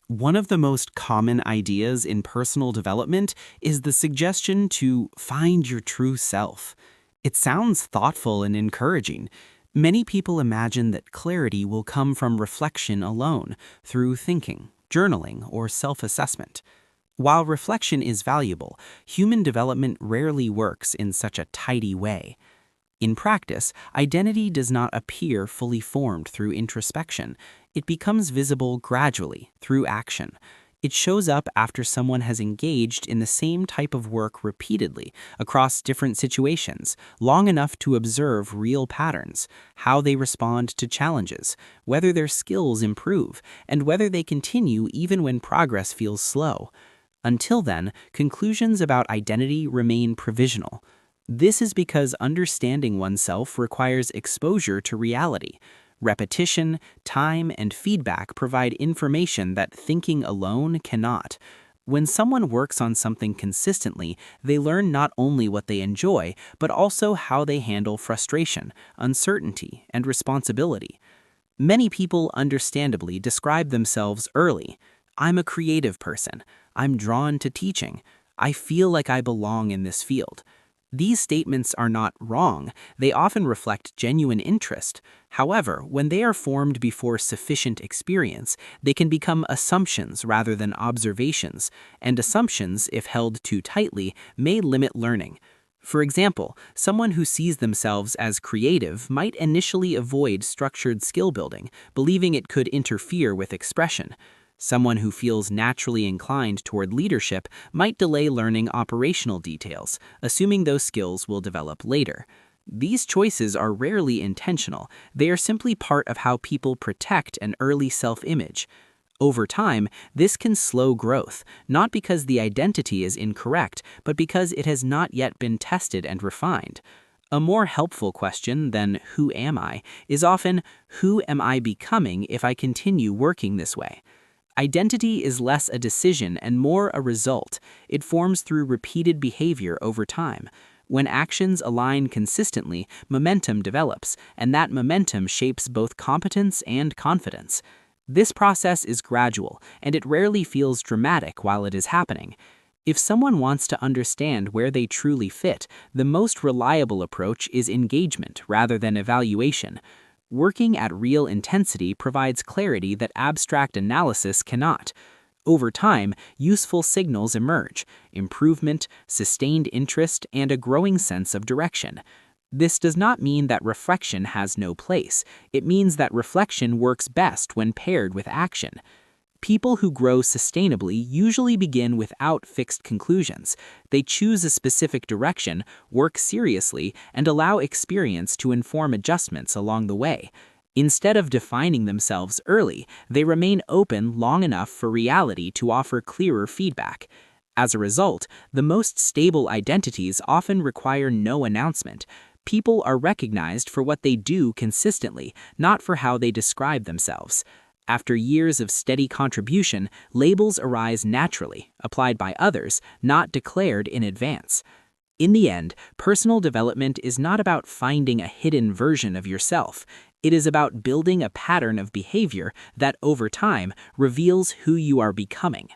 One of the most common ideas in personal development is the suggestion to find your true self. It sounds thoughtful and encouraging. Many people imagine that clarity will come from reflection alone, through thinking, journaling, or self-assessment. While reflection is valuable, human development rarely works in such a tidy way. In practice, identity does not appear fully formed through introspection. It becomes visible gradually through action. It shows up after someone has engaged in the same type of work repeatedly across different situations, long enough to observe real patterns, how they respond to challenges, whether their skills improve, and whether they continue even when progress feels slow. Until then, conclusions about identity remain provisional. This is because understanding oneself requires exposure to reality. Repetition, time, and feedback provide information that thinking alone cannot. When someone works on something consistently, they learn not only what they enjoy, but also how they handle frustration, uncertainty, and responsibility. Many people understandably describe themselves early. I'm a creative person. I'm drawn to teaching. I feel like I belong in this field. These statements are not wrong. They often reflect genuine interest. However, when they are formed before sufficient experience, they can become assumptions rather than observations, and assumptions, if held too tightly, may limit learning. For example, someone who sees themselves as creative might initially avoid structured skill building, believing it could interfere with expression. Someone who feels naturally inclined toward leadership might delay learning operational details, assuming those skills will develop later. These choices are rarely intentional. They are simply part of how people protect an early self-image. Over time, this can slow growth, not because the identity is incorrect, but because it has not yet been tested and refined. A more helpful question than "who am I?" is often "who am I becoming if I continue working this way?" Identity is less a decision and more a result. It forms through repeated behavior over time. When actions align consistently, momentum develops, and that momentum shapes both competence and confidence. This process is gradual, and it rarely feels dramatic while it is happening. If someone wants to understand where they truly fit, the most reliable approach is engagement rather than evaluation. Working at real intensity provides clarity that abstract analysis cannot. Over time, useful signals emerge: improvement, sustained interest, and a growing sense of direction. This does not mean that reflection has no place. It means that reflection works best when paired with action. People who grow sustainably usually begin without fixed conclusions. They choose a specific direction, work seriously, and allow experience to inform adjustments along the way. Instead of defining themselves early, they remain open long enough for reality to offer clearer feedback. As a result, the most stable identities often require no announcement. People are recognized for what they do consistently, not for how they describe themselves. After years of steady contribution, labels arise naturally, applied by others, not declared in advance. In the end, personal development is not about finding a hidden version of yourself. It is about building a pattern of behavior that, over time, reveals who you are becoming.